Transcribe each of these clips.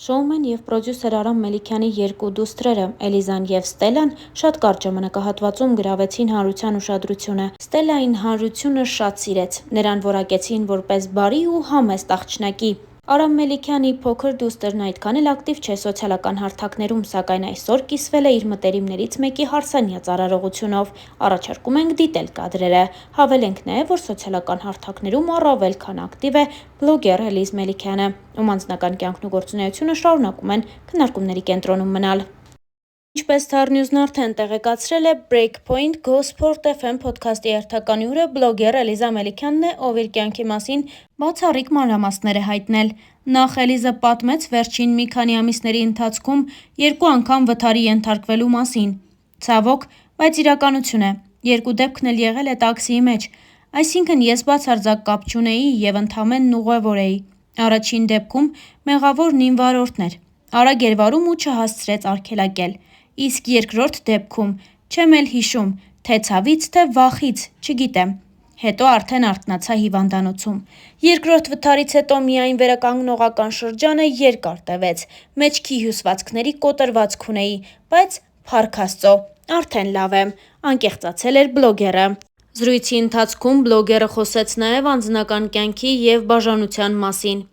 Շոումեն և պրոդյուսեր Արամ Մելիքյանի երկու դուստրերը՝ Էլիզան և Ստելլան, շատ կարճ ժամանակահատվածում գրավեցին հանրության ուշադրությունը։ Ստելլային հանրությունը շատ սիրեց, նրան որակեցին որպես բարի ու համեստ աղջնակի։ Արամ Մելիքյանի փոքր դուստրն այդքան էլ ակտիվ չէ սոցիալական հարթակներում, սակայն այսօր կիսվել է իր մտերիմներից մեկի հարսանյաց արարողությունով։ Առաջարկում ենք դիտել կադրերը։ Հավելենք նաև, որ սոցիալական հարթակներում առավել քան ակտիվ է բլոգեր Էլիզ Մելիքյանը, ում անձնական կյանքն ու գործունեությունը շարունակում են քննարկումների կենտրոնում մնալ։ Ինչպես Թարնյուզն արդեն տեղեկացրել է, Breakpoint Go Sport FM փոդքասթի հերթական հյուրը բլոգեր Էլիզա Մելիքյանն է, ով իր կյանքի մասին բացառիկ մանրամասներ է հայտնել։ Նախ Էլիզը պատմեց վերջին մի քանի ամիսների ընթացքում 2 անգամ վթարի ենթարկվելու մասին։ Ցավոք, բայց իրականություն է։ 2 դեպքն էլ եղել է տաքսիի մեջ։ Այսինքն ես բացարձակ կապ չունեի և ընդամենն ուղևոր էի։ Առաջին դեպքում մեղավորն իմ վարորդն էր։ Արագ էր վարում ու չհասցրեց արգելակել։ Իսկ երկրորդ դեպքում չեմ էլ հիշում, թե ցավից, թե վախից, չգիտեմ։ Հետո արդեն արթնացա հիվանդանոցում։ Երկրորդ վթարից հետո միայն վերականգնողական շրջանը երկար տևեց։ Մեջքի հյուսվածքների կոտրվածք ունեի, բայց փառք Աստծո, արդեն լավ եմ, անկեղծացել էր բլոգերը։ Զրույցի ընթացքում բլոգերը խոսեց նաև անձնական կյանքի և բաժանության մասին։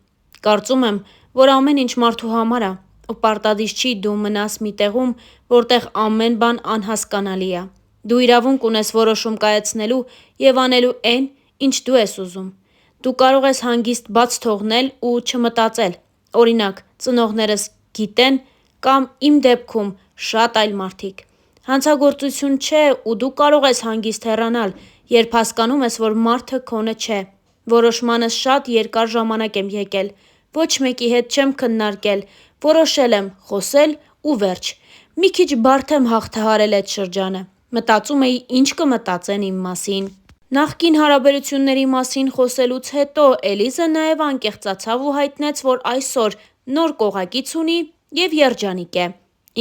Կարծում եմ, որ ամեն ինչ մարդու համար է, ու պարտադիր չի դու մնաս մի տեղում, որտեղ ամեն բան անհասկանալի է։ Դու իրավունք ունես որոշում կայացնելու և անելու այն, ինչ դու ես ուզում։ Դու կարող ես հանգիստ բաց թողնել ու չմտածել։ Օրինակ, ծնողներս գիտեն կամ իմ դեպքում շատ այլ մարդիկ։ Հանցագործություն չէ ու դու կարող ես հանգիստ հեռանալ, երբ հասկանում ես, որ մարդը քոնը չէ։ Որոշմանս շատ երկար ժամանակ եմ եկել։ Ոչ մեկի հետ չեմ քննարկել, որոշել եմ խոսել ու վերջ։ Մի քիչ բարդ եմ հաղթահարել այդ շրջանը։ Մտածում էի՝ ինչ կմտածեն իմ մասին։ Նախկին հարաբերությունների մասին խոսելուց հետո Էլիզը նաև անկեղծացավ ու հայտնեց, որ այսօր նոր կողակից ունի և երջանիկ է։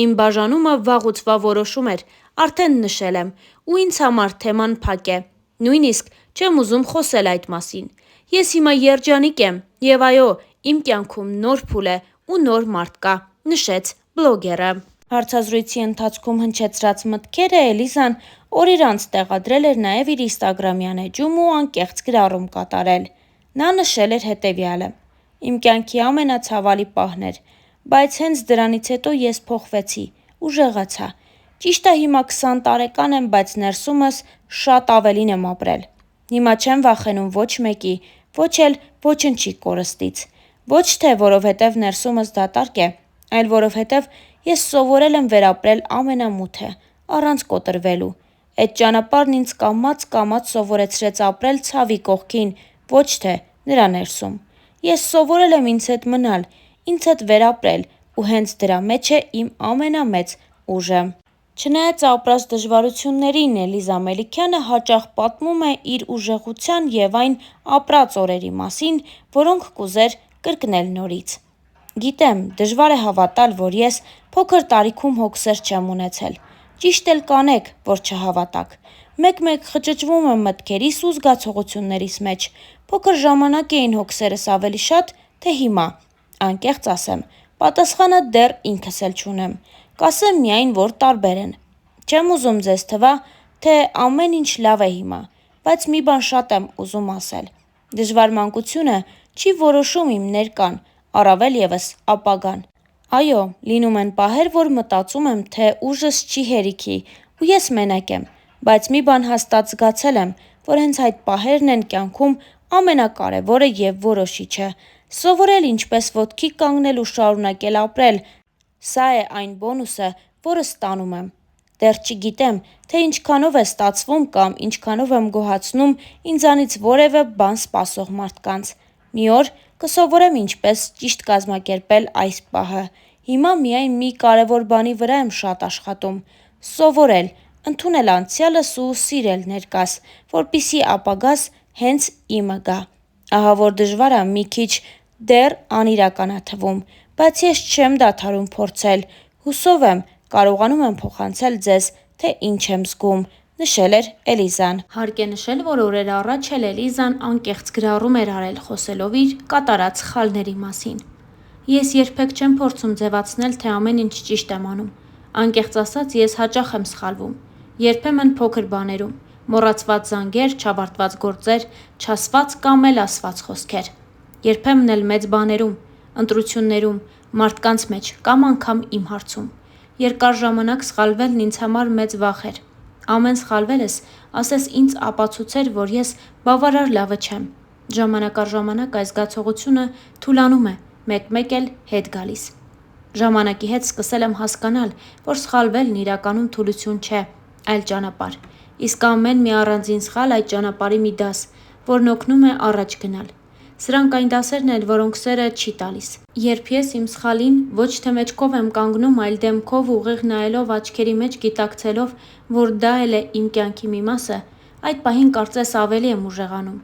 Իմ բաժանումը վաղուց որոշում էր, արդեն նշել եմ, ու ինձ համար թեման փակ է։ Նույնիսկ չեմ ուզում խոսել այդ մասին։ Ես հիմա երջանիկ եմ և այո, իմ կյանքում նոր փուլ է ու նոր մարդ կա, նշեց բլոգերը։ Հարցազրույցի ընթացքում հնչեցրած մտքերը Էլիզան օր իր անց տեղադրել էր նաև իր ինստագրամյան էջում ու անկեղծ գրառում կատարել։ Նա նշել էր հետևյալը. «Իմ կյանքի ամենացավալի պահն էր, բայց հենց դրանից հետո ես փոխվեցի, ուժեղացա։ Ճիշտ է հիմա 20 տարեկան եմ, բայց ներսումս շատ ավելին եմ ապրել։ Հիմա չեմ վախենում ոչ մեկի, ոչ էլ ոչնչի կորստից։ Ոչ թե որովհետև ներսումս դատարկ է, այլ որովհետև ես սովորել եմ վերապրել ամենամութը, առանց կոտրվելու։ Այդ ճանապարհն ինձ կամաց սովորեցրեց ապրել ցավի կողքին, ոչ թե նրա ներսում։ Ես սովորել եմ ինձ հետ մնալ, ինձ հետ վերապրել ու հենց դրա մեջ է իմ ամենամեծ ուժը»։ Չնայած ապրած դժվարություններին, Էլիզա Մելիքյանը հաճախ պատմում է իր ուժեղության և այն ապրած օրերի մասին, որոնք կուզեր կրկնել նորից։ «Գիտեմ, դժվար է հավատալ, որ ես փոքր տարիքում հոգսեր չեմ ունեցել։ Ճիշտ էլ կանեք, որ չհավատաք։ Մեկ-մեկ խճճվում եմ մտքերիս ու զգացողություններիս մեջ։ Փոքր ժամանակ էին հոգսերս ավելի շատ, թե հիմա։ Անկեղծ ասեմ, պատասխանը դեռ ինքս էլ չունեմ։ Կասեմ միայն, որ տարբեր են։ Չեմ ուզում ձեզ թվա, թե ամեն ինչ լավ է հիմա, բայց մի բան շատ եմ ուզում ասել. դժվար մանկությունը չի որոշում իմ ներկան, առավել ևս ապագան։ Այո, լինում են պահեր, որ մտածում եմ, թե ուժս չի հերիքի ու ես մենակ եմ, բայց մի բան հաստատ զգացել եմ, որ հենց այդ պահերն են կյանքում ամենակարևորը և որոշիչը։ Սովորել ինչպես ոտքի կանգնել ու շարունակել ապրել։ Սա է այն բոնուսը, որը ստանում եմ։ Դեռ չգիտեմ, թե ինչքանով է ստացվում կամ ինչքանով եմ գոհացնում ինձանից որևէ բան սպասող մարդկանց։ Մի օր կսովորեմ ինչպես ճիշտ կազմակերպել այս պահը։ Հիմա միայն մի կարևոր բանի վրա եմ շատ աշխատում՝ սովորել, ընդունել անցյալս ու սիրել ներկաս, որպեսզի ապագաս հենց իմը գա։ Ահա որ դժվար է մի քիչ դեռ անիրական է թվում, բայց ես չեմ դադարում փորձել։ Հուսով եմ, կարողանում եմ փոխանցել ձեզ, թե ինչ եմ զգում», նշել էր Էլիզան։ Հարկ է նշել, որ օրեր առաջ էլ Էլիզան անկեղծ գրառում էր արել՝ խոսելով իր կատարած սխալների մասին։ Ես երբեք չեմ փորձում ձևացնել, թե ամեն ինչ ճիշտ եմ անում։ Անկեղծ ասած, ես հաճախ եմ սխալվում։ Երբեմն փոքր բաներում, մոռացված զանգեր, չավարտված գործեր, չասված կամ էլ ասված խոսքեր։ Երբեմն էլ մեծ բաներում, ընտրություններում, մարդկանց մեջ կամ անգամ իմ հարցում։ Երկար ժամանակ սխալվելն ինձ համար մեծ վախ էր։ Ամեն սխալվելս, ասես ինձ ապացուցեր, որ ես բավարար լավը չեմ։ Ժամանակ առ ժամանակ այս զգացողությունը թուլանում է, մեկ-մեկ էլ հետ գալիս։ Ժամանակի հետ սկսել եմ հասկանալ, որ սխալվելն իրականում թուլություն չէ, այլ ճանապարհ։ Իսկ ամեն մի առանձին սխալ այդ ճանապարհի մի դաս, որն օգնում է առաջ գնալ։ Սրանք այն դասերն են, որոնք սերը չի տալիս։ Երբ ես իմ սխալին ոչ թե մեջքով եմ կանգնում, այլ դեմքով ուղիղ նայելով աչքերի մեջ գիտակցելով, որ դա էլ է իմ կյանքի մի մասը, այդ պահին կարծես ավելի եմ ուժեղանում,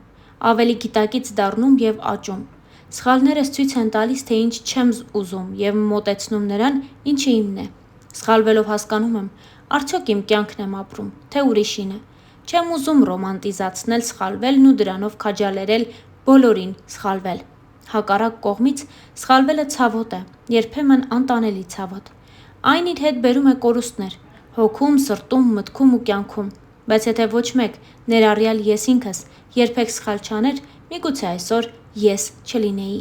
ավելի գիտակից դառնում եւ աճում։ Սխալներս ցույց են տալիս, թե ինչ չեմ ուզում եւ մոտեցնում նրան, ինչը իմն է։ Սխալվելով հասկանում եմ, արդյոք իմ կյանքն եմ ապրում, թե ուրիշինը։ Չեմ ուզում ռոմանտիզացնել սխալվելն ու դրանով քաջալերել բոլորին սխալվել։ Հակառակ կողմից սխալվելը ցավոտ է, երբեմն անտանելի ցավոտ։ Այն իր հետ բերում է կորուստներ, հոգում, սրտում, մտքում ու կյանքում, բայց եթե ոչ մեկ, ներառյալ ես ինքս, երբեք սխալ չաներ, միգուցե այսօր ես չլինեի։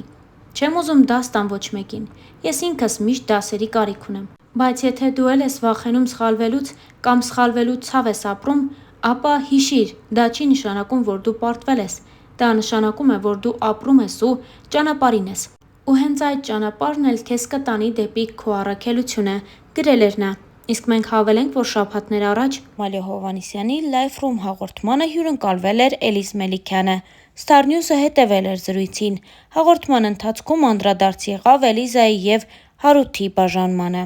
Չեմ ուզում դաս տամ ոչ մեկին, ես ինքս միշտ դասերի կարիք ունեմ, բայց եթե դու էլ ես վախենում սխալվելուց կամ սխալվելու ցավ ես ապրում, ապա հիշիր, դա չի նշանակում, որ դու պարտվել ես, դա նշանակում է, որ դու ապրում ես ու ճանապարհին ես։ Ու հենց այդ ճանապարհն էլ քեզ կտանի դեպի քո առաքելությունը, գրել էր նա։ Իսկ մենք հավելենք, որ շաբաթներ առաջ Մալիա Հովհաննիսյանի Life Room հաղորդմանը հյուրընկալվել էր Էլիզ Մելիքյանը։ Star News-ը հետևել էր զրույցին։ Հաղորդման ընթացքում անդրադարձ եղավ Էլիզայի և Հարութի բաժանմանը։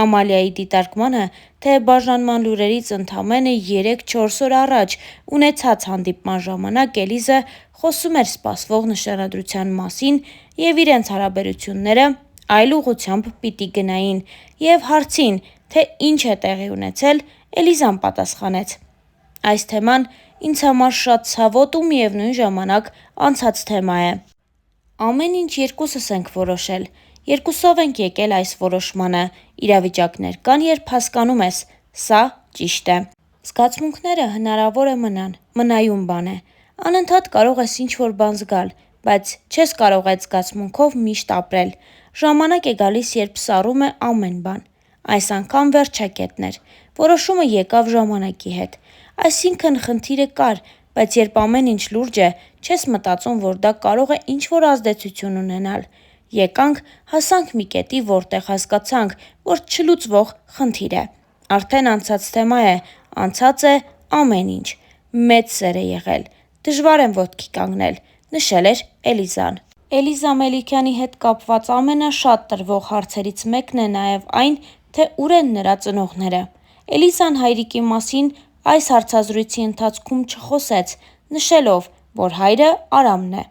Ամալիայի դիտարկմանը, թե բաժանման լուրերից ընդամենը 3-4 օր առաջ ունեցած հանդիպման ժամանակ Էլիզը խոսում էր սպասվող նշանադրության մասին և իրենց հարաբերությունները այլ ուղղությամբ պիտի գնային, և հարցին, թե ինչ է տեղի ունեցել, Էլիզան պատասխանեց. «Այս թեման ինձ համար շատ ցավոտ ու միևնույն ժամանակ անցած թեմա է։ Ամեն ինչ երկուսս ենք որոշել, երկուսով ենք եկել այս որոշմանը, իրավիճակներ կան, երբ հասկանում ես, սա ճիշտ է։ Զգացմունքները հնարավոր է մնայուն բան է, անընդհատ կարող ես ինչ-որ բան զգալ, բայց չես կարող այդ զգացմունքով միշտ ապրել։ Ժամանակ է գալիս, երբ սառում է ամեն բան։ Այս անգամ վերջակետն էր, որոշումը եկավ ժամանակի հետ։ Այսինքն խնդիրը կար, բայց երբ ամեն ինչ լուրջ է, չես մտածում, որ դա կարող է ինչ-որ ազդեցություն ունենալ։ Եկանք, հասանք մի կետի, որտեղ հասկացանք, որ չլուծվող խնդիր է։ Արդեն անցած թեմա է, անցած է ամեն ինչ։ Մեծ սեր է եղել։ Դժվար եմ ոտքի կանգնել», նշել էր Էլիզան։ Էլիզա Մելիքյանի հետ կապված ամենաշատ տրվող հարցերից մեկն է նաև այն, թե ուր են նրա ծնողները։ Էլիզան հայրիկի մասին այս հարցազրույցի ընթացքում չխոսեց, նշելով, որ հայրը Արամն է։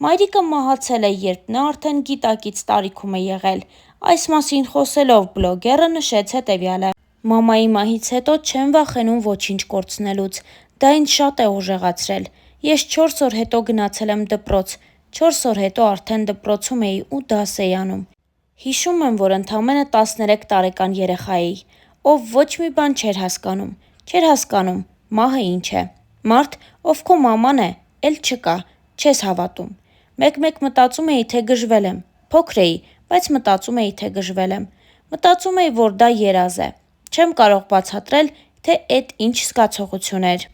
Մայրիկը մահացել է, երբ նա արդեն գիտակից տարիքում է եղել։ Այս մասին խոսելով բլոգերը նշեց հետևյալը. «Մամայի մահից հետո չեմ վախենում ոչինչ կորցնելուց, դա ինձ շատ է ուժեղացրել։ Ես 4 օր հետո գնացել եմ դպրոց, 4 օր հետո արդեն դպրոցում էի ու դաս էի անում։ Հիշում եմ, որ ընդամենը 13 տարեկան երեխա էի, ով ոչ մի բան չէր հասկանում, չէր հասկանում մահը ինչ է։ Մարդ, ով քո մաման է, էլ չկա, չես հավատում։ Մեկ-մեկ մտածում էի, թե գժվել եմ, փոքր էի, բայց մտածում էի, թե գժվել եմ։ Մտածում էի, որ դա երազ է։ Չեմ կարող բացատրել, թե էդ ինչ զգացողություն էր»։